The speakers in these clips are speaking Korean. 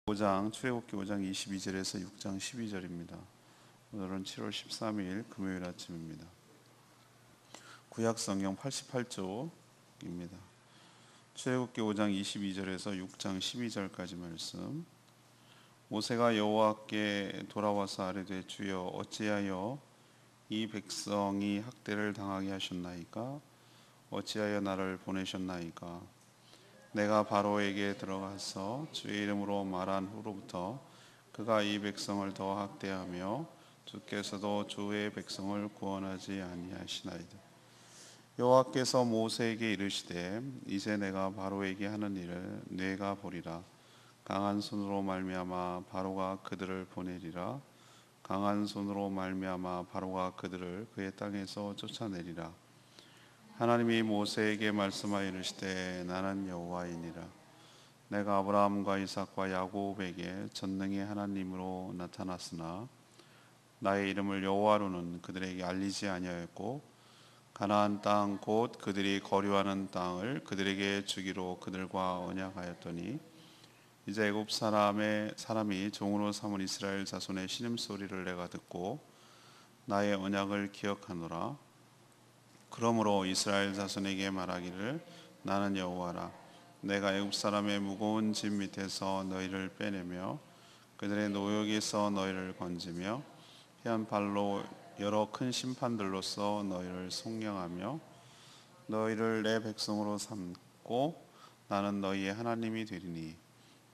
5장 출애굽기 5장 22절에서 6장 12절입니다. 오늘은 7월 13일 금요일 아침입니다. 구약 성경 88쪽입니다. 출애굽기 5장 22절에서 6장 12절까지 말씀. 모세가 여호와께 돌아와서 아뢰되 주여 어찌하여 이 백성이 학대를 당하게 하셨나이까? 어찌하여 나를 보내셨나이까? 내가 바로에게 들어가서 주의 이름으로 말한 후로부터 그가 이 백성을 더 학대하며 주께서도 주의 백성을 구원하지 아니하시나이다. 여호와께서 모세에게 이르시되 이제 내가 바로에게 하는 일을 네가 보리라. 강한 손으로 말미암아 바로가 그들을 보내리라. 강한 손으로 말미암아 바로가 그들을 그의 땅에서 쫓아내리라. 하나님이 모세에게 말씀하여 이르시되 나는 여호와이니라. 내가 아브라함과 이삭과 야곱에게 전능의 하나님으로 나타났으나 나의 이름을 여호와로는 그들에게 알리지 아니하였고 가나안 땅 곧 그들이 거류하는 땅을 그들에게 주기로 그들과 언약하였더니 이제 애굽 사람이 종으로 삼은 이스라엘 자손의 신음소리를 내가 듣고 나의 언약을 기억하노라. 그러므로 이스라엘 자손에게 말하기를 나는 여호와라. 내가 애굽 사람의 무거운 짐 밑에서 너희를 빼내며 그들의 노역에서 너희를 건지며 해안 발로 여러 큰 심판들로서 너희를 속량하며 너희를 내 백성으로 삼고 나는 너희의 하나님이 되리니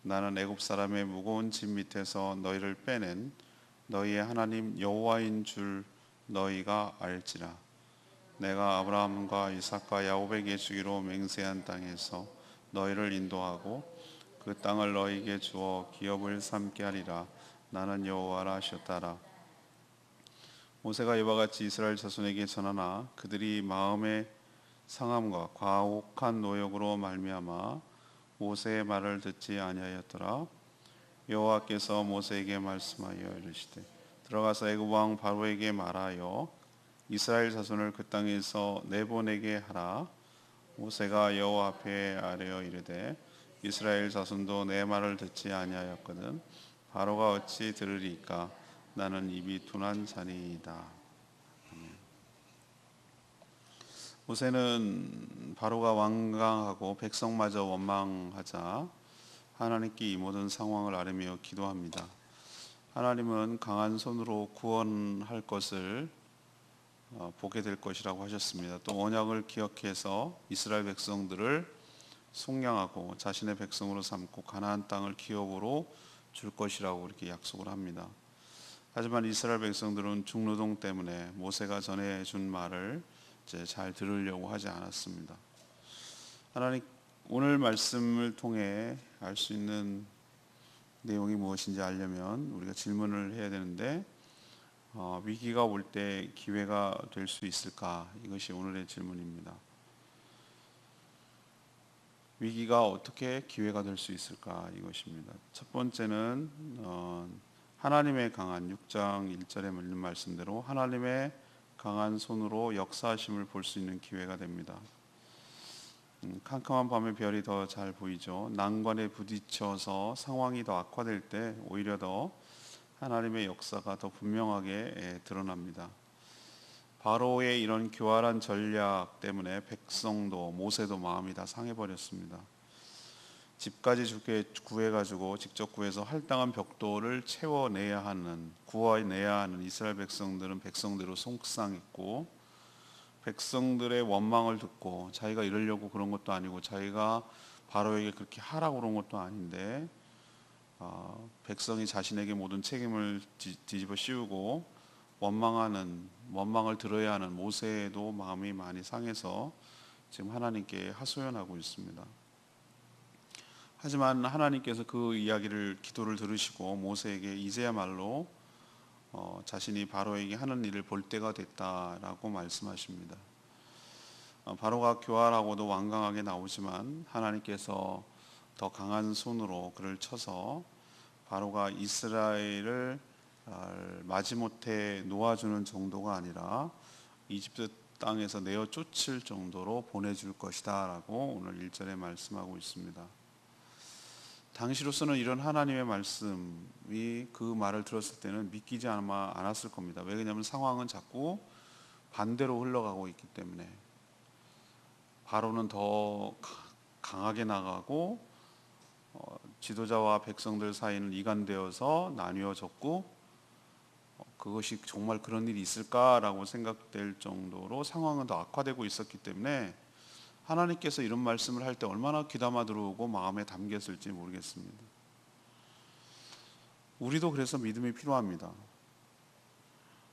나는 애굽 사람의 무거운 짐 밑에서 너희를 빼낸 너희의 하나님 여호와인 줄 너희가 알지라. 내가 아브라함과 이삭과 야곱에게 주기로 맹세한 땅에서 너희를 인도하고 그 땅을 너희에게 주어 기업을 삼게 하리라. 나는 여호와라 하셨다라. 모세가 이와 같이 이스라엘 자손에게 전하나 그들이 마음의 상함과 과혹한 노역으로 말미암아 모세의 말을 듣지 아니하였더라. 여호와께서 모세에게 말씀하여 이르시되 들어가서 애굽 왕 바로에게 말하여 이스라엘 자손을 그 땅에서 내보내게 하라. 모세가 여호와 앞에 아뢰어 이르되 이스라엘 자손도 내 말을 듣지 아니하였거든 바로가 어찌 들으리까? 나는 입이 둔한 자니이다. 모세는 바로가 완강하고 백성마저 원망하자 하나님께 이 모든 상황을 아뢰며 기도합니다. 하나님은 강한 손으로 구원할 것을 보게 될 것이라고 하셨습니다. 또 언약을 기억해서 이스라엘 백성들을 속량하고 자신의 백성으로 삼고 가나안 땅을 기업으로 줄 것이라고 이렇게 약속을 합니다. 하지만 이스라엘 백성들은 중노동 때문에 모세가 전해준 말을 이제 잘 들으려고 하지 않았습니다. 하나님 오늘 말씀을 통해 알 수 있는 내용이 무엇인지 알려면 우리가 질문을 해야 되는데 위기가 올 때 기회가 될 수 있을까? 이것이 오늘의 질문입니다. 위기가 어떻게 기회가 될 수 있을까? 이것입니다. 첫 번째는 하나님의 강한 6장 1절에 있는 말씀대로 하나님의 강한 손으로 역사하심을 볼 수 있는 기회가 됩니다. 캄캄한 밤에 별이 더 잘 보이죠. 난관에 부딪혀서 상황이 더 악화될 때 오히려 더 하나님의 역사가 더 분명하게 드러납니다. 바로의 이런 교활한 전략 때문에 백성도 모세도 마음이 다 상해버렸습니다. 집까지 구해가지고 직접 구해서 할당한 벽돌을 구워내야 하는 이스라엘 백성들은 백성대로 속상했고 백성들의 원망을 듣고 자기가 이러려고 그런 것도 아니고 자기가 바로에게 그렇게 하라고 그런 것도 아닌데 백성이 자신에게 모든 책임을 뒤집어 씌우고 원망을 들어야 하는 모세도 마음이 많이 상해서 지금 하나님께 하소연하고 있습니다. 하지만 하나님께서 그 기도를 들으시고 모세에게 이제야말로 자신이 바로에게 하는 일을 볼 때가 됐다라고 말씀하십니다. 바로가 교활하고도 완강하게 나오지만 하나님께서 더 강한 손으로 그를 쳐서 바로가 이스라엘을 마지못해 놓아주는 정도가 아니라 이집트 땅에서 내어 쫓을 정도로 보내줄 것이다 라고 오늘 1절에 말씀하고 있습니다. 당시로서는 이런 하나님의 말씀이 그 말을 들었을 때는 믿기지 않았을 겁니다. 왜냐하면 상황은 자꾸 반대로 흘러가고 있기 때문에. 바로는 더 강하게 나가고 지도자와 백성들 사이는 이간되어서 나뉘어졌고, 그것이 정말 그런 일이 있을까라고 생각될 정도로 상황은 더 악화되고 있었기 때문에 하나님께서 이런 말씀을 할 때 얼마나 귀담아 들어오고 마음에 담겼을지 모르겠습니다. 우리도 그래서 믿음이 필요합니다.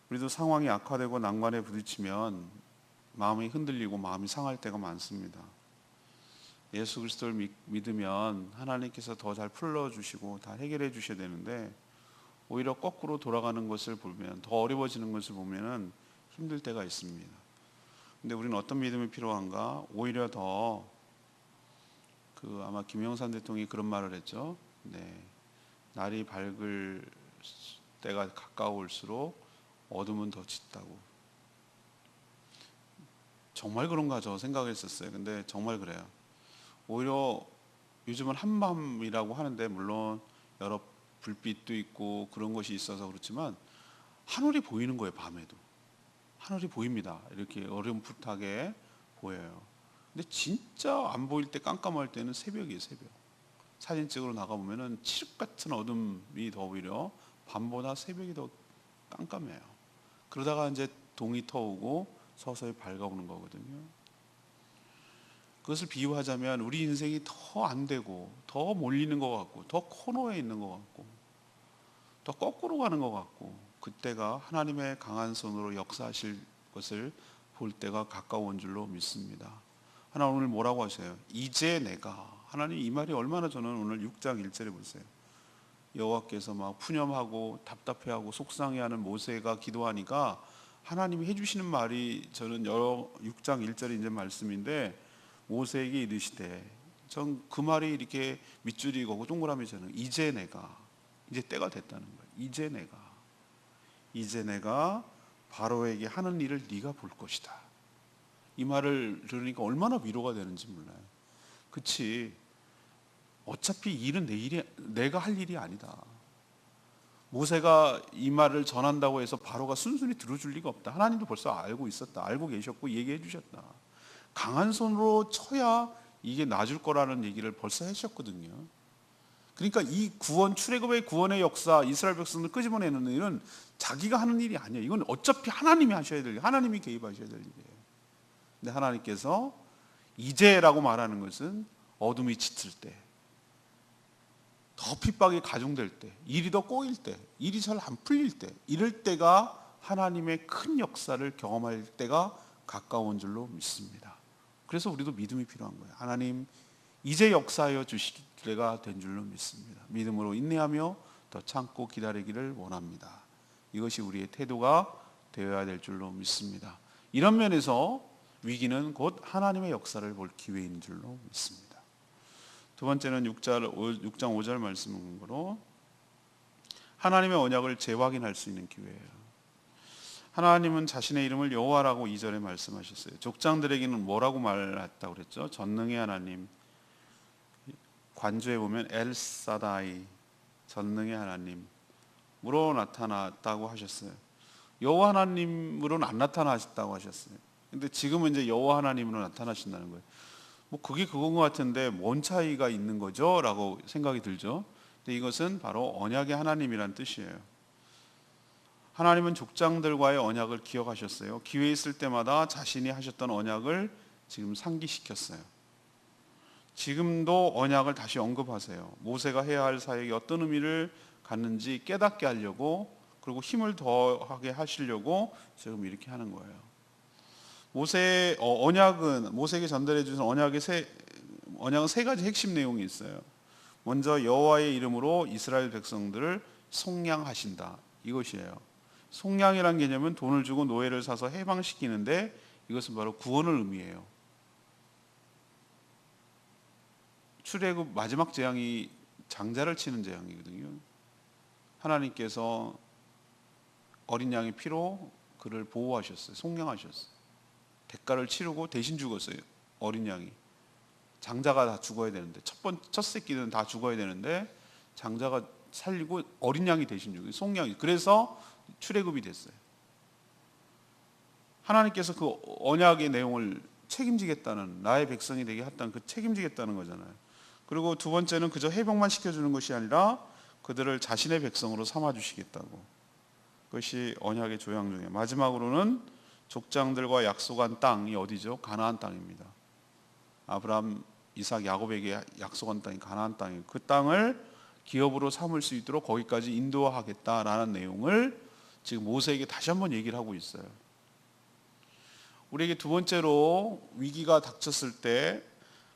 우리도 상황이 악화되고 난관에 부딪히면 마음이 흔들리고 마음이 상할 때가 많습니다. 예수 그리스도를 믿으면 하나님께서 더 잘 풀어주시고 다 해결해 주셔야 되는데, 오히려 거꾸로 돌아가는 것을 보면, 더 어려워지는 것을 보면 힘들 때가 있습니다. 근데 우리는 어떤 믿음이 필요한가? 오히려 더 아마 김영삼 대통령이 그런 말을 했죠. 네, 날이 밝을 때가 가까울수록 어둠은 더 짙다고. 정말 그런가 저 생각했었어요. 근데 정말 그래요. 오히려 요즘은 한밤이라고 하는데, 물론 여러 불빛도 있고 그런 것이 있어서 그렇지만 하늘이 보이는 거예요. 밤에도 하늘이 보입니다. 이렇게 어렴풋하게 보여요. 근데 진짜 안 보일 때, 깜깜할 때는 새벽이에요. 새벽. 사진 찍으러 나가보면은 칠흑 같은 어둠이 더 오히려 밤보다 새벽이 더 깜깜해요. 그러다가 이제 동이 터오고 서서히 밝아오는 거거든요. 그것을 비유하자면 우리 인생이 더 안 되고 더 몰리는 것 같고 더 코너에 있는 것 같고 더 거꾸로 가는 것 같고, 그때가 하나님의 강한 손으로 역사하실 것을 볼 때가 가까운 줄로 믿습니다. 하나님 오늘 뭐라고 하세요? 이제 내가. 하나님 이 말이 얼마나, 저는 오늘 6장 1절에 보세요. 여호와께서 막 푸념하고 답답해하고 속상해하는 모세가 기도하니까 하나님이 해주시는 말이, 저는 6장 1절이 이제 말씀인데, 모세에게 이르시되, 전 그 말이 이렇게 밑줄이 거고 동그라미 저는 이제 내가, 이제 때가 됐다는 거예요. 이제 내가 바로에게 하는 일을 네가 볼 것이다. 이 말을 들으니까 얼마나 위로가 되는지 몰라요. 그치, 어차피 일은 내가 할 일이 아니다. 모세가 이 말을 전한다고 해서 바로가 순순히 들어줄 리가 없다. 하나님도 벌써 알고 있었다. 알고 계셨고 얘기해 주셨다. 강한 손으로 쳐야 이게 나아질 거라는 얘기를 벌써 하셨거든요. 그러니까 이 구원, 출애굽의 구원의 역사, 이스라엘 백성을 끄집어내는 일은 자기가 하는 일이 아니에요. 이건 어차피 하나님이 하셔야 될 일, 하나님이 개입하셔야 될 일이에요. 근데 하나님께서 이제라고 말하는 것은 어둠이 짙을 때, 더 핍박이 가중될 때, 일이 더 꼬일 때, 일이 잘 안 풀릴 때, 이럴 때가 하나님의 큰 역사를 경험할 때가 가까운 줄로 믿습니다. 그래서 우리도 믿음이 필요한 거예요. 하나님 이제 역사하여 주실 때가 된 줄로 믿습니다. 믿음으로 인내하며 더 참고 기다리기를 원합니다. 이것이 우리의 태도가 되어야 될 줄로 믿습니다. 이런 면에서 위기는 곧 하나님의 역사를 볼 기회인 줄로 믿습니다. 두 번째는 6장 5절 말씀으로 하나님의 언약을 재확인할 수 있는 기회예요. 하나님은 자신의 이름을 여호와라고 2절에 말씀하셨어요. 족장들에게는 뭐라고 말했다고 그랬죠? 전능의 하나님. 관조에 보면 엘사다이, 전능의 하나님으로 나타났다고 하셨어요. 여호와 하나님으로는 안 나타나셨다고 하셨어요. 근데 지금은 이제 여호와 하나님으로 나타나신다는 거예요. 뭐 그게 그건 것 같은데 뭔 차이가 있는 거죠? 라고 생각이 들죠. 근데 이것은 바로 언약의 하나님이란 뜻이에요. 하나님은 족장들과의 언약을 기억하셨어요. 기회 있을 때마다 자신이 하셨던 언약을 지금 상기시켰어요. 지금도 언약을 다시 언급하세요. 모세가 해야 할 사역이 어떤 의미를 갖는지 깨닫게 하려고, 그리고 힘을 더하게 하시려고 지금 이렇게 하는 거예요. 언약은, 모세에게 전달해 주신 언약은 세 가지 핵심 내용이 있어요. 먼저 여호와의 이름으로 이스라엘 백성들을 속량하신다, 이것이에요. 속량이란 개념은 돈을 주고 노예를 사서 해방시키는데, 이것은 바로 구원을 의미해요. 출애굽 마지막 재앙이 장자를 치는 재앙이거든요. 하나님께서 어린 양의 피로 그를 보호하셨어요. 속량하셨어요. 대가를 치르고 대신 죽었어요. 어린 양이. 장자가 다 죽어야 되는데 첫 새끼는 다 죽어야 되는데 장자가 살리고 어린 양이 대신 죽어요. 송양이. 그래서 출애굽이 됐어요. 하나님께서 그 언약의 내용을 책임지겠다는, 나의 백성이 되게 했다는 그 책임지겠다는 거잖아요. 그리고 두 번째는 그저 해병만 시켜주는 것이 아니라 그들을 자신의 백성으로 삼아주시겠다고. 그것이 언약의 조항 중에 마지막으로는 족장들과 약속한 땅이 어디죠? 가나안 땅입니다. 아브라함, 이삭, 야곱에게 약속한 땅이 가나안 땅이에요. 그 땅을 기업으로 삼을 수 있도록 거기까지 인도하겠다라는 내용을 지금 모세에게 다시 한번 얘기를 하고 있어요. 우리에게 두 번째로 위기가 닥쳤을 때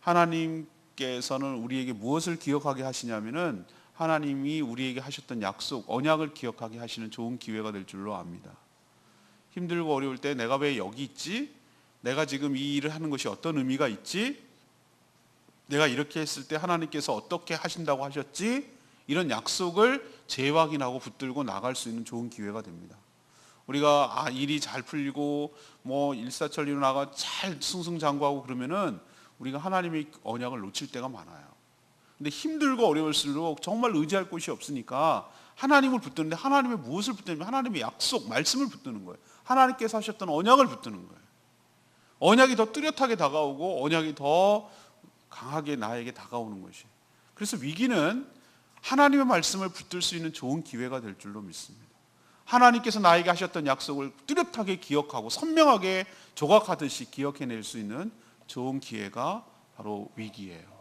하나님께서는 우리에게 무엇을 기억하게 하시냐면은 하나님이 우리에게 하셨던 약속, 언약을 기억하게 하시는 좋은 기회가 될 줄로 압니다. 힘들고 어려울 때 내가 왜 여기 있지? 내가 지금 이 일을 하는 것이 어떤 의미가 있지? 내가 이렇게 했을 때 하나님께서 어떻게 하신다고 하셨지? 이런 약속을 재확인하고 붙들고 나갈 수 있는 좋은 기회가 됩니다. 우리가 일이 잘 풀리고 뭐 일사천리로 나가 잘 승승장구하고 그러면은 우리가 하나님의 언약을 놓칠 때가 많아요. 근데 힘들고 어려울수록 정말 의지할 곳이 없으니까 하나님을 붙드는데, 하나님의 무엇을 붙드냐면 하나님의 약속, 말씀을 붙드는 거예요. 하나님께서 하셨던 언약을 붙드는 거예요. 언약이 더 뚜렷하게 다가오고 언약이 더 강하게 나에게 다가오는 것이. 그래서 위기는 하나님의 말씀을 붙들 수 있는 좋은 기회가 될 줄로 믿습니다. 하나님께서 나에게 하셨던 약속을 뚜렷하게 기억하고 선명하게 조각하듯이 기억해낼 수 있는 좋은 기회가 바로 위기예요.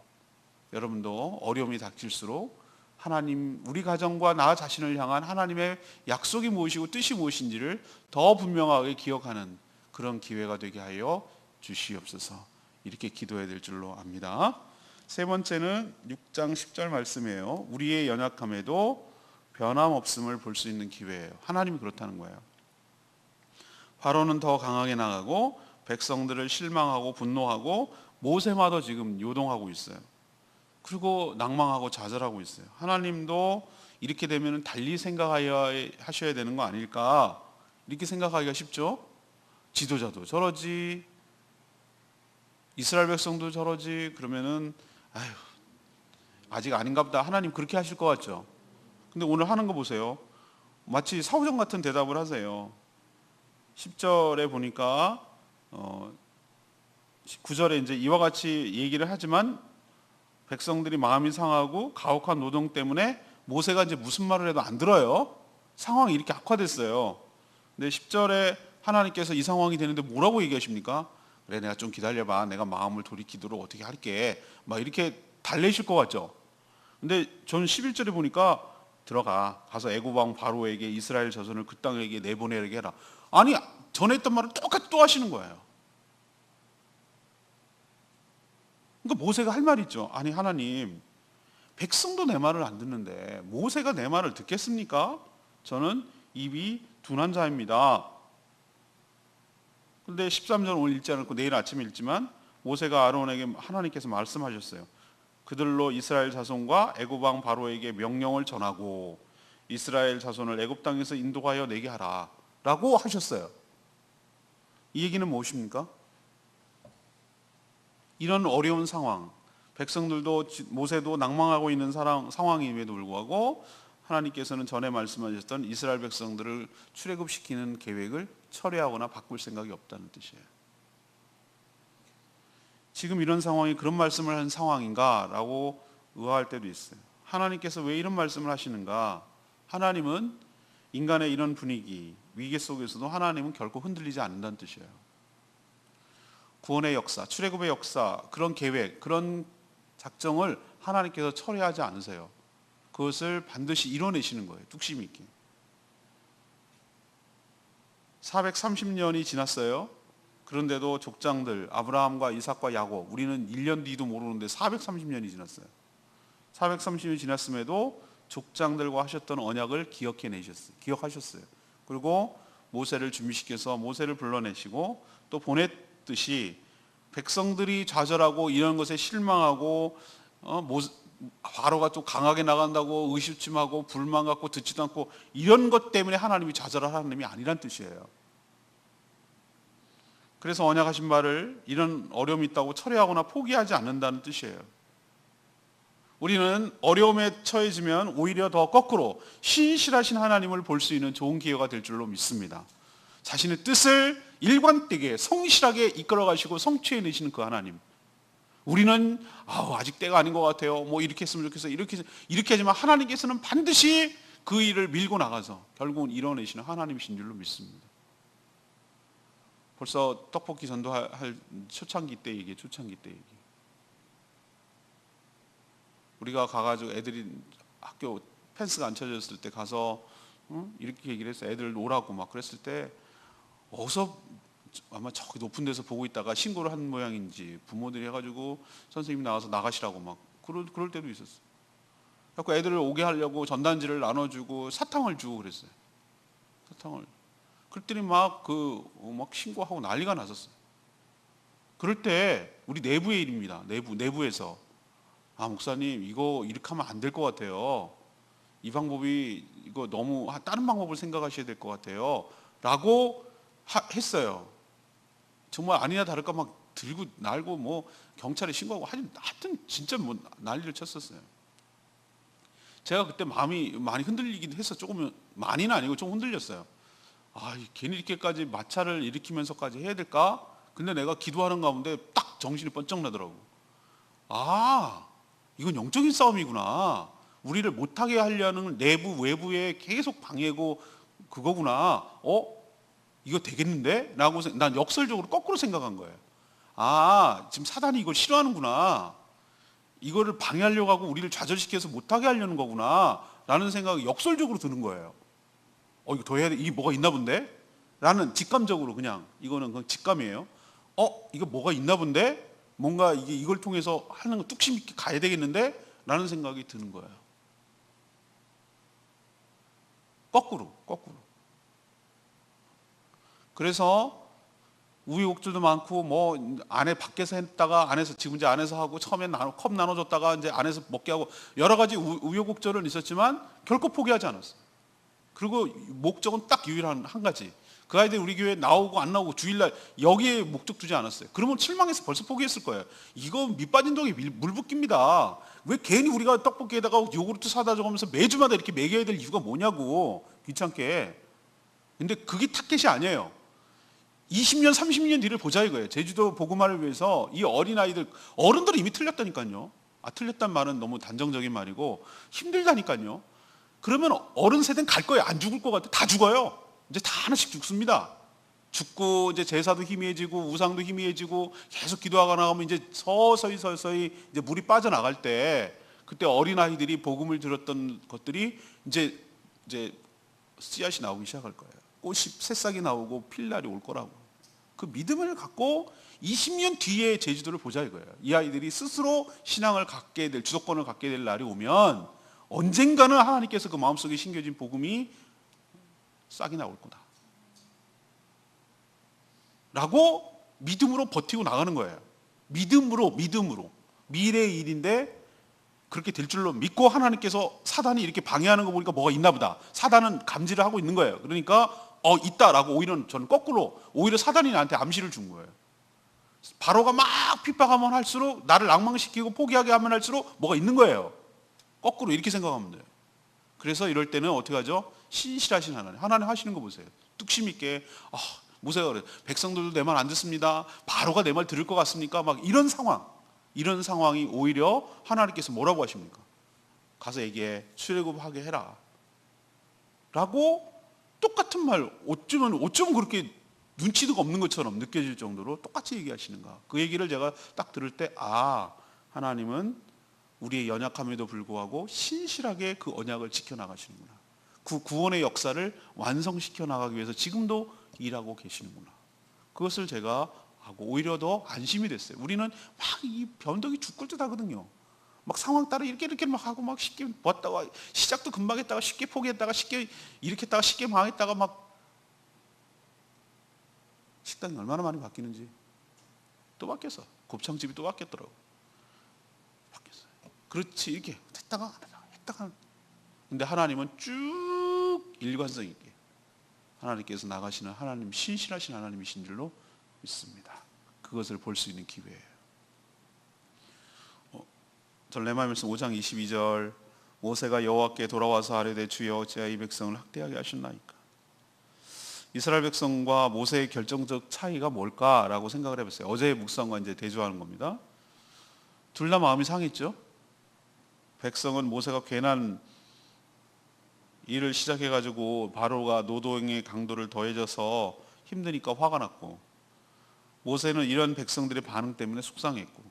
여러분도 어려움이 닥칠수록 하나님, 우리 가정과 나 자신을 향한 하나님의 약속이 무엇이고 뜻이 무엇인지를 더 분명하게 기억하는 그런 기회가 되게 하여 주시옵소서. 이렇게 기도해야 될 줄로 압니다. 세 번째는 6장 10절 말씀이에요. 우리의 연약함에도 변함없음을 볼 수 있는 기회예요. 하나님이 그렇다는 거예요. 바로는 더 강하게 나가고 백성들을 실망하고 분노하고 모세마저 지금 요동하고 있어요. 그리고 낭망하고 좌절하고 있어요. 하나님도 이렇게 되면 달리 생각하셔야 되는 거 아닐까? 이렇게 생각하기가 쉽죠? 지도자도 저러지, 이스라엘 백성도 저러지, 그러면은 아직 아닌가 보다. 하나님 그렇게 하실 것 같죠? 근데 오늘 하는 거 보세요. 마치 사후정 같은 대답을 하세요. 10절에 보니까 9절에 이제 이와 같이 얘기를 하지만 백성들이 마음이 상하고 가혹한 노동 때문에 모세가 이제 무슨 말을 해도 안 들어요. 상황이 이렇게 악화됐어요. 근데 10절에 하나님께서 이 상황이 되는데 뭐라고 얘기하십니까? 그래, 내가 좀 기다려봐. 내가 마음을 돌이키도록 어떻게 할게. 막 이렇게 달래실 것 같죠. 근데 저는 11절에 보니까 가서 애굽 왕 바로에게 이스라엘 자손을 그 땅에게 내보내게 해라. 아니, 전에 했던 말을 똑같이 또 하시는 거예요. 그러니까 모세가 할 말이 있죠. 아니, 하나님, 백성도 내 말을 안 듣는데 모세가 내 말을 듣겠습니까? 저는 입이 둔한 자입니다. 근데 13절 오늘 읽지 않고 내일 아침에 읽지만 모세가 아론에게 하나님께서 말씀하셨어요. 그들로 이스라엘 자손과 애굽 왕 바로에게 명령을 전하고 이스라엘 자손을 애굽 땅에서 인도하여 내게 하라 라고 하셨어요. 이 얘기는 무엇입니까? 이런 어려운 상황, 백성들도 모세도 낭망하고 있는 상황임에도 불구하고 하나님께서는 전에 말씀하셨던 이스라엘 백성들을 출애굽시키는 계획을 철회하거나 바꿀 생각이 없다는 뜻이에요. 지금 이런 상황이 그런 말씀을 한 상황인가 라고 의아할 때도 있어요. 하나님께서 왜 이런 말씀을 하시는가? 하나님은 인간의 이런 분위기, 위기 속에서도 하나님은 결코 흔들리지 않는다는 뜻이에요. 구원의 역사, 출애굽의 역사, 그런 계획, 그런 작정을 하나님께서 철회하지 않으세요. 그것을 반드시 이뤄내시는 거예요. 뚝심 있게. 430년이 지났어요. 그런데도 족장들, 아브라함과 이삭과 야곱, 우리는 1년 뒤도 모르는데 430년이 지났어요. 430년이 지났음에도 족장들과 하셨던 언약을 기억하셨어요. 그리고 모세를 준비시켜서 모세를 불러내시고 또 보냈듯이 백성들이 좌절하고 이런 것에 실망하고 바로가 또 강하게 나간다고 의심하고 불만 갖고 듣지도 않고 이런 것 때문에 하나님이 좌절할 하나님이 아니란 뜻이에요. 그래서 언약하신 바를 이런 어려움이 있다고 철회하거나 포기하지 않는다는 뜻이에요. 우리는 어려움에 처해지면 오히려 더 거꾸로 신실하신 하나님을 볼 수 있는 좋은 기회가 될 줄로 믿습니다. 자신의 뜻을 일관되게 성실하게 이끌어 가시고 성취해 내시는 그 하나님. 우리는 아직 때가 아닌 것 같아요. 뭐 이렇게 했으면 좋겠어. 이렇게 하지만 하나님께서는 반드시 그 일을 밀고 나가서 결국은 이뤄내시는 하나님이신 줄로 믿습니다. 벌써 떡볶이 전도할 초창기 때 얘기. 우리가 가가지고 애들이 학교 펜스가 안 쳐졌을 때 가서 이렇게 얘기를 했어요. 애들 놀라고 막 그랬을 때 어서 아마 저기 높은 데서 보고 있다가 신고를 한 모양인지 부모들이 해가지고 선생님 나와서 나가시라고 막 그럴 때도 있었어요. 그래서 애들을 오게 하려고 전단지를 나눠주고 사탕을 주고 그랬어요. 사탕을. 그랬더니 막 신고하고 난리가 났었어요. 그럴 때 우리 내부의 일입니다. 내부에서 목사님 이거 이렇게 하면 안 될 것 같아요. 이 방법이 이거 너무 다른 방법을 생각하셔야 될 것 같아요. 라고 했어요. 정말 아니나 다를까 막 들고 날고 뭐 경찰에 신고하고 하여튼 진짜 뭐 난리를 쳤었어요. 제가 그때 마음이 많이 흔들리긴 했어. 조금 많이는 아니고 좀 흔들렸어요. 괜히 이렇게까지 마찰을 일으키면서까지 해야 될까? 근데 내가 기도하는 가운데 딱 정신이 번쩍 나더라고. 이건 영적인 싸움이구나. 우리를 못하게 하려는 내부 외부의 계속 방해고 그거구나. 이거 되겠는데? 라고 난 역설적으로 거꾸로 생각한 거예요. 지금 사단이 이걸 싫어하는구나. 이거를 방해하려고 하고 우리를 좌절시켜서 못하게 하려는 거구나. 라는 생각이 역설적으로 드는 거예요. 이거 더 해야 돼? 이게 뭐가 있나 본데? 라는 직감적으로 이거는 그냥 직감이에요. 이거 뭐가 있나 본데? 뭔가 이걸 통해서 하는 거 뚝심 있게 가야 되겠는데? 라는 생각이 드는 거예요. 거꾸로. 그래서 우여곡절도 많고 뭐 밖에서 했다가 안에서 지금 이제 안에서 하고 처음엔 컵 나눠줬다가 이제 안에서 먹게 하고 여러 가지 우여곡절은 있었지만 결코 포기하지 않았어요. 그리고 목적은 딱 유일한 한 가지. 그 아이들 우리 교회 나오고 안 나오고 주일날 여기에 목적 두지 않았어요. 그러면 실망해서 벌써 포기했을 거예요. 이거 밑빠진 독에 물 붓깁니다. 왜 괜히 우리가 떡볶이에다가 요구르트 사다 줘가면서 매주마다 이렇게 먹여야 될 이유가 뭐냐고 귀찮게. 근데 그게 타켓이 아니에요. 20년 30년 뒤를 보자 이거예요. 제주도 복음화를 위해서 이 어린아이들 어른들은 이미 틀렸다니까요. 틀렸단 말은 너무 단정적인 말이고 힘들다니까요. 그러면 어른 세대는 갈 거예요. 안 죽을 것 같아. 다 죽어요. 이제 다 하나씩 죽습니다. 죽고 이제 제사도 희미해지고 우상도 희미해지고 계속 기도하고 나가면 이제 서서히 이제 물이 빠져나갈 때 그때 어린아이들이 복음을 들었던 것들이 이제 씨앗이 나오기 시작할 거예요. 꽃이 새싹이 나오고 필 날이 올 거라고. 그 믿음을 갖고 20년 뒤에 제주도를 보자 이거예요. 이 아이들이 스스로 신앙을 갖게 될 주도권을 갖게 될 날이 오면 언젠가는 하나님께서 그 마음속에 심겨진 복음이 싹이 나올 거다 라고 믿음으로 버티고 나가는 거예요. 믿음으로 미래의 일인데 그렇게 될 줄로 믿고 하나님께서 사단이 이렇게 방해하는 거 보니까 뭐가 있나 보다. 사단은 감지를 하고 있는 거예요. 그러니까 있다라고 오히려 저는 거꾸로 오히려 사단이 나한테 암시를 준 거예요. 바로가 막 핍박하면 할수록 나를 낭망시키고 포기하게 하면 할수록 뭐가 있는 거예요. 거꾸로 이렇게 생각하면 돼요. 그래서 이럴 때는 어떻게 하죠? 신실하신 하나님 하시는 거 보세요. 뚝심 있게 모세가 그래. 백성들도 내 말 안 듣습니다. 바로가 내 말 들을 것 같습니까? 막 이런 상황이 오히려 하나님께서 뭐라고 하십니까? 가서 얘기해. 출애굽하게 해라. 라고 똑같은 말 어쩌면 그렇게 눈치도 없는 것처럼 느껴질 정도로 똑같이 얘기하시는가. 그 얘기를 제가 딱 들을 때 하나님은 우리의 연약함에도 불구하고 신실하게 그 언약을 지켜나가시는구나. 그 구원의 역사를 완성시켜 나가기 위해서 지금도 일하고 계시는구나. 그것을 제가 하고 오히려 더 안심이 됐어요. 우리는 막 이 변덕이 죽을 듯 하거든요. 막 상황 따라 이렇게 막 하고 막 쉽게 왔다가 시작도 금방 했다가 쉽게 포기했다가 쉽게 이렇게 했다가 쉽게 망했다가 막 식당이 얼마나 많이 바뀌는지 또 바뀌었어. 곱창집이 또 바뀌었더라고. 바뀌었어요. 그렇지 이렇게 했다가 근데 하나님은 쭉 일관성 있게 하나님께서 나가시는 하나님 신실하신 하나님이신 줄로 믿습니다. 그것을 볼 수 있는 기회예요. 레위기 말씀 5장 22절 모세가 여호와께 돌아와서 아뢰되 주여 제가 이 백성을 학대하게 하셨나이까. 이스라엘 백성과 모세의 결정적 차이가 뭘까라고 생각을 해봤어요. 어제의 묵상과 이제 대조하는 겁니다. 둘 다 마음이 상했죠. 백성은 모세가 괜한 일을 시작해가지고 바로가 노동의 강도를 더해져서 힘드니까 화가 났고, 모세는 이런 백성들의 반응 때문에 속상했고,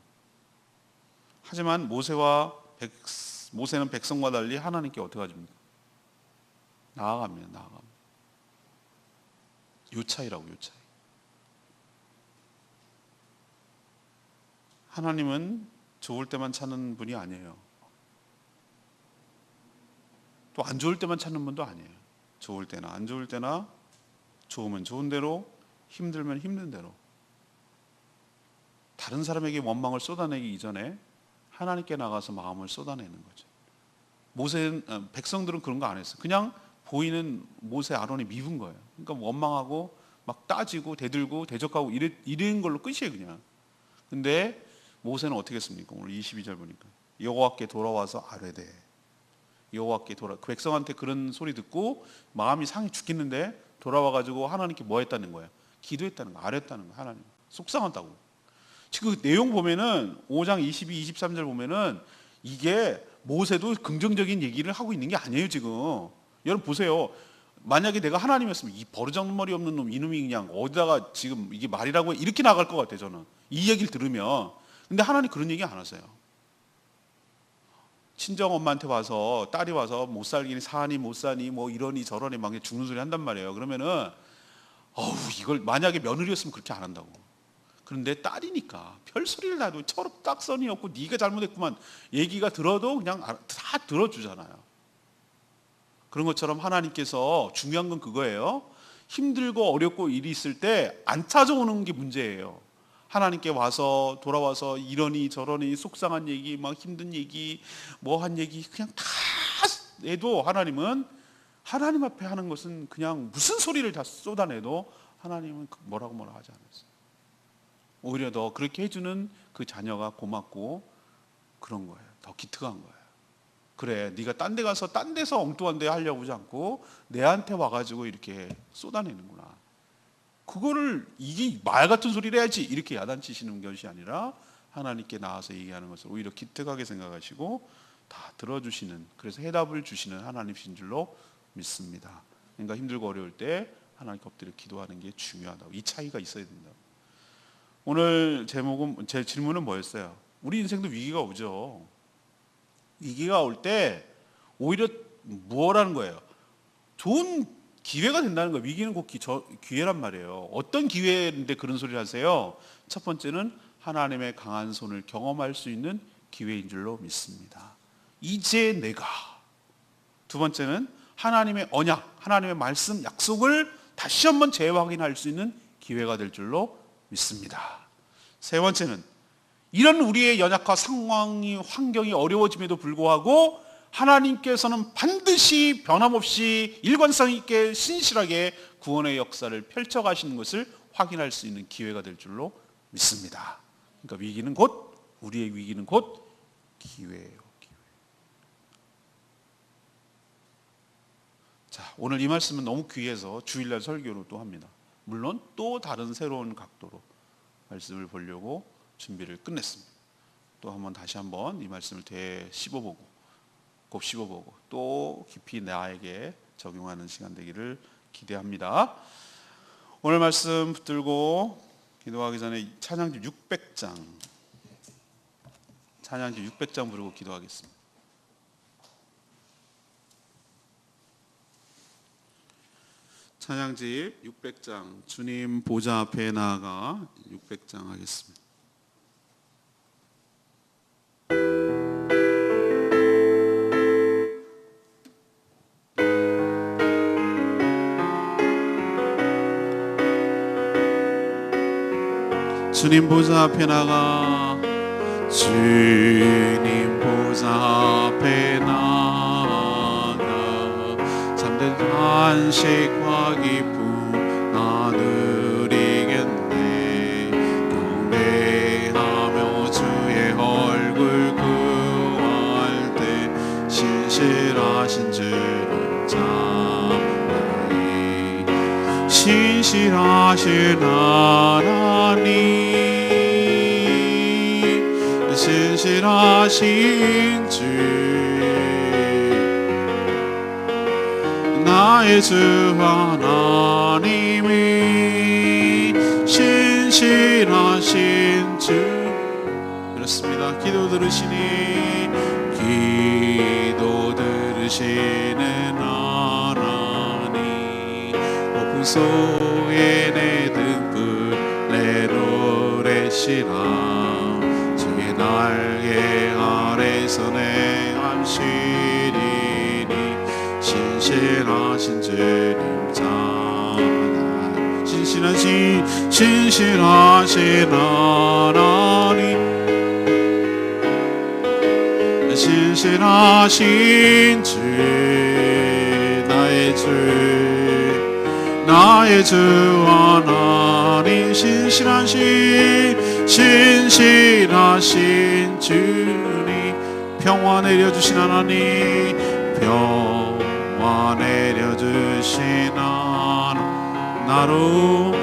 하지만 모세는 백성과 달리 하나님께 어떻게 하십니까? 나아갑니다. 요 차이라고, 요 차이. 하나님은 좋을 때만 찾는 분이 아니에요. 또 안 좋을 때만 찾는 분도 아니에요. 좋을 때나 안 좋을 때나, 좋으면 좋은 대로, 힘들면 힘든 대로. 다른 사람에게 원망을 쏟아내기 이전에 하나님께 나가서 마음을 쏟아내는 거죠. 백성들은 그런 거 안 했어요. 그냥 보이는 모세, 아론이 미운 거예요. 그러니까 원망하고 막 따지고 대들고 대적하고 이런 걸로 끝이에요, 그냥. 근데 모세는 어떻게 했습니까? 오늘 22절 보니까 여호와께 돌아와서 아뢰되, 그 백성한테 그런 소리 듣고 마음이 상해 죽겠는데 돌아와가지고 하나님께 뭐 했다는 거예요? 기도했다는 거, 아뢰었다는 거. 하나님 속상하다고. 지금 그 내용 보면은 5장 22, 23절 보면은 이게 모세도 긍정적인 얘기를 하고 있는 게 아니에요. 지금 여러분 보세요. 만약에 내가 하나님이었으면 이 버르장머리 없는 놈, 이놈이 그냥 어디다가 지금 이게 말이라고 이렇게 나갈 것 같아요. 저는 이 얘기를 들으면. 근데 하나님 그런 얘기 안 하세요. 친정 엄마한테 와서, 딸이 와서 못 살기니 사니 못 사니 뭐 이러니 저러니 막 죽는 소리 한단 말이에요. 그러면은 이걸 만약에 며느리였으면 그렇게 안 한다고. 그런데 딸이니까 별소리를 놔도 철업딱선이 없고 네가 잘못했구만 얘기가 들어도 그냥 다 들어주잖아요. 그런 것처럼 하나님께서 중요한 건 그거예요. 힘들고 어렵고 일이 있을 때 안 찾아오는 게 문제예요. 하나님께 와서 돌아와서 이러니 저러니 속상한 얘기, 막 힘든 얘기, 뭐 한 얘기 그냥 다 해도 하나님은, 하나님 앞에 하는 것은 그냥 무슨 소리를 다 쏟아내도 하나님은 뭐라고 하지 않았어요. 오히려 더 그렇게 해주는 그 자녀가 고맙고 그런 거예요. 더 기특한 거예요. 그래, 네가 딴 데 가서 딴 데서 엉뚱한 데 하려고 하지 않고 내한테 와가지고 이렇게 쏟아내는구나. 그거를 이게 말 같은 소리를 해야지 이렇게 야단치시는 것이 아니라 하나님께 나와서 얘기하는 것을 오히려 기특하게 생각하시고 다 들어주시는, 그래서 해답을 주시는 하나님이신 줄로 믿습니다. 그러니까 힘들고 어려울 때 하나님께 엎드려 기도하는 게 중요하다고. 이 차이가 있어야 된다. 오늘 제 질문은 뭐였어요? 우리 인생도 위기가 오죠. 위기가 올 때 오히려 뭐라는 거예요? 좋은 기회가 된다는 거예요. 위기는 곧 기회란 말이에요. 어떤 기회인데 그런 소리를 하세요? 첫 번째는 하나님의 강한 손을 경험할 수 있는 기회인 줄로 믿습니다. 이제 내가. 두 번째는 하나님의 언약, 하나님의 말씀, 약속을 다시 한번 재확인할 수 있는 기회가 될 줄로 믿습니다. 세 번째는 이런 우리의 연약한 상황이, 환경이 어려워짐에도 불구하고 하나님께서는 반드시 변함없이 일관성 있게 신실하게 구원의 역사를 펼쳐가시는 것을 확인할 수 있는 기회가 될 줄로 믿습니다. 그러니까 우리의 위기는 곧 기회예요. 기회. 자, 오늘 이 말씀은 너무 귀해서 주일날 설교로 또 합니다. 물론 또 다른 새로운 각도로 말씀을 보려고 준비를 끝냈습니다. 또 한번 다시 한번 이 말씀을 곱씹어보고 또 깊이 나에게 적용하는 시간 되기를 기대합니다. 오늘 말씀 붙들고 기도하기 전에 찬양지 600장 부르고 기도하겠습니다. 찬양집 600장, 주님 보좌 앞에 나아가 600장 하겠습니다. 주님 보좌 앞에 나가, 주님 보좌 앞에 나가, 잠든 안식과 기쁨 나누리겠네. 신실하신 하나님, 신실하신 주, 나의 주 하나님이 신실하신 주. 그렇습니다. 기도 들으시니, 기도 들으시는 하나님, 폭풍 속에 내 등불 내노래시라. 주의 날개 아래서 내 안쉬리니, 신실하신 주님 찬양. 신실하신 하나님, 신실하신 주, 나의 주 하나님, 신실하신 주님, 평화 내려주신 하나님, 평화 내려주신 하나님, 나로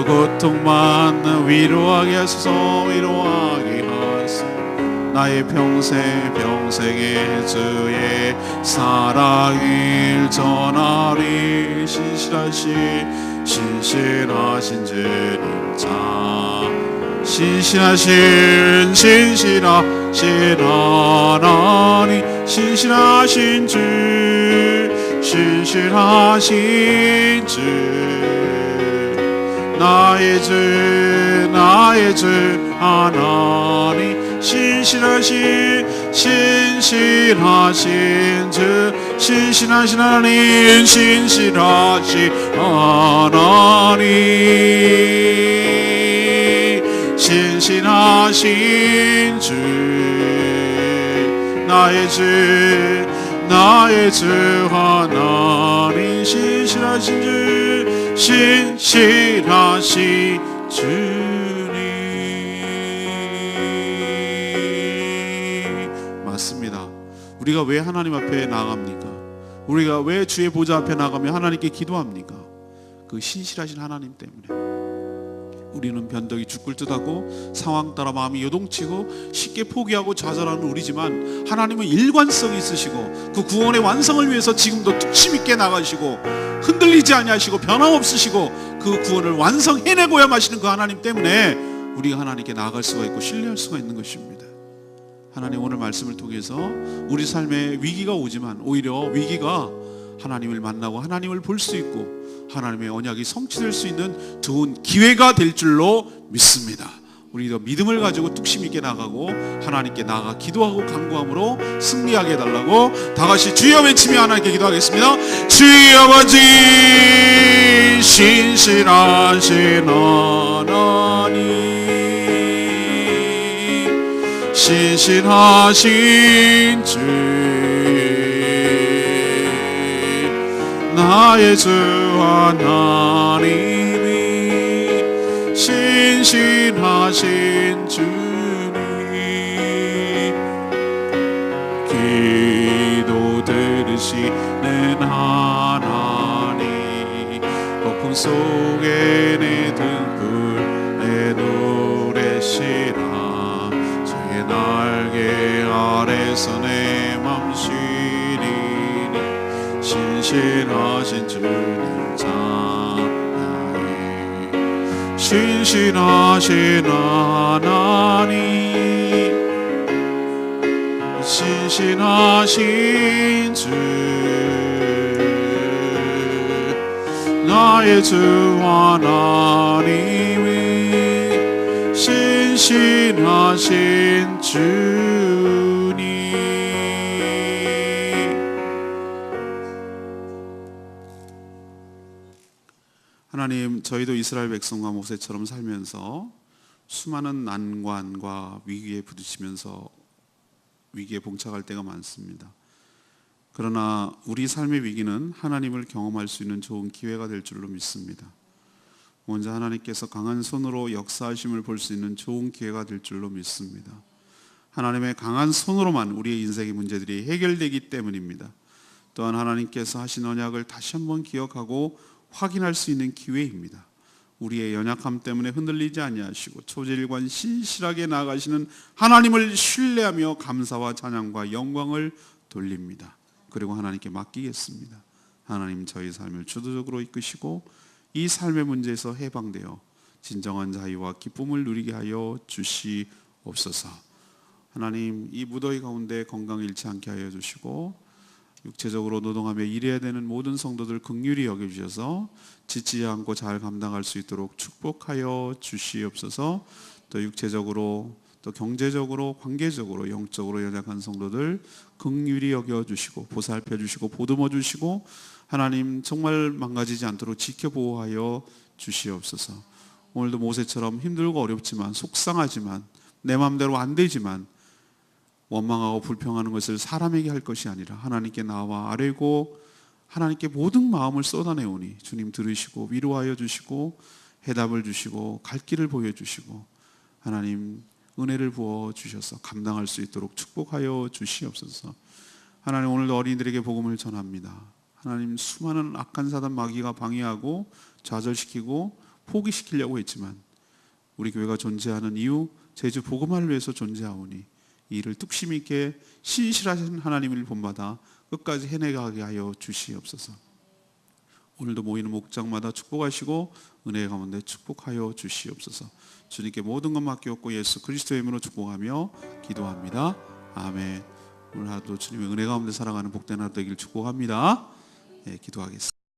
고통만 위로하게 하소서, 위로하게 하소서. 나의 평생의 주의 사랑을 전하리. 신실하신 주님 참, 신실하신 하나님, 신실하신 주, 신실하신 주, 나의 주 하나님, 신실하신 주, 신실하신 하나님, 신실하신 하나님, 신실하신 주, 나의 주 하나님, 신실하신 주, 신실하신 주님. 맞습니다. 우리가 왜 하나님 앞에 나아갑니까? 우리가 왜 주의 보좌 앞에 나가며 하나님께 기도합니까? 그 신실하신 하나님 때문에. 우리는 변덕이 죽을 듯하고 상황 따라 마음이 요동치고 쉽게 포기하고 좌절하는 우리지만, 하나님은 일관성이 있으시고 그 구원의 완성을 위해서 지금도 뚝심 있게 나가시고 흔들리지 아니하시고 변함없으시고 그 구원을 완성해내고야 마시는 그 하나님 때문에 우리가 하나님께 나아갈 수가 있고 신뢰할 수가 있는 것입니다. 하나님, 오늘 말씀을 통해서 우리 삶에 위기가 오지만 오히려 위기가 하나님을 만나고 하나님을 볼 수 있고 하나님의 언약이 성취될 수 있는 좋은 기회가 될 줄로 믿습니다. 우리도 믿음을 가지고 뚝심 있게 나가고 하나님께 나아가 기도하고 간구함으로 승리하게 해달라고 다 같이 주여 외치며 하나님께 기도하겠습니다. 주여 아버지, 신실하신 하나님, 신실하신 주, 나의 주 하나님이 신실하신 주님, 기도 들으시는 하나님, 폭풍 속에 내 등불 내노래시라. 주의 날개 아래서 내 맘 쉬리니, 신실하신 주님 찬양해. 신실하신 하나님, 신실하신 주, 나의 주 하나님이 신실하신 주님. 하나님, 저희도 이스라엘 백성과 모세처럼 살면서 수많은 난관과 위기에 부딪히면서 위기에 봉착할 때가 많습니다. 그러나 우리 삶의 위기는 하나님을 경험할 수 있는 좋은 기회가 될 줄로 믿습니다. 먼저 하나님께서 강한 손으로 역사하심을 볼 수 있는 좋은 기회가 될 줄로 믿습니다. 하나님의 강한 손으로만 우리의 인생의 문제들이 해결되기 때문입니다. 또한 하나님께서 하신 언약을 다시 한번 기억하고 확인할 수 있는 기회입니다. 우리의 연약함 때문에 흔들리지 아니하시고 초제일관 신실하게 나아가시는 하나님을 신뢰하며 감사와 찬양과 영광을 돌립니다. 그리고 하나님께 맡기겠습니다. 하나님, 저희 삶을 주도적으로 이끄시고 이 삶의 문제에서 해방되어 진정한 자유와 기쁨을 누리게 하여 주시옵소서. 하나님, 이 무더위 가운데 건강 잃지 않게 하여 주시고 육체적으로 노동하며 일해야 되는 모든 성도들 긍휼히 여겨주셔서 지치지 않고 잘 감당할 수 있도록 축복하여 주시옵소서. 또 육체적으로 또 경제적으로 관계적으로 영적으로 연약한 성도들 긍휼히 여겨주시고 보살펴 주시고 보듬어 주시고 하나님 정말 망가지지 않도록 지켜보호하여 주시옵소서. 오늘도 모세처럼 힘들고 어렵지만 속상하지만 내 마음대로 안 되지만 원망하고 불평하는 것을 사람에게 할 것이 아니라 하나님께 나와 아뢰고 하나님께 모든 마음을 쏟아내오니 주님 들으시고 위로하여 주시고 해답을 주시고 갈 길을 보여주시고 하나님 은혜를 부어 주셔서 감당할 수 있도록 축복하여 주시옵소서. 하나님, 오늘도 어린이들에게 복음을 전합니다. 하나님, 수많은 악한 사단 마귀가 방해하고 좌절시키고 포기시키려고 했지만 우리 교회가 존재하는 이유 제주 복음화를 위해서 존재하오니 이 일을 뚝심 있게 신실하신 하나님을 본받아 끝까지 해내가게 하여 주시옵소서. 오늘도 모이는 목장마다 축복하시고 은혜 가운데 축복하여 주시옵소서. 주님께 모든 것 맡기옵고 예수 그리스도의 이름으로 축복하며 기도합니다. 아멘. 오늘 하루도 주님의 은혜 가운데 살아가는 복된 하루 되기를 축복합니다. 기도하겠습니다.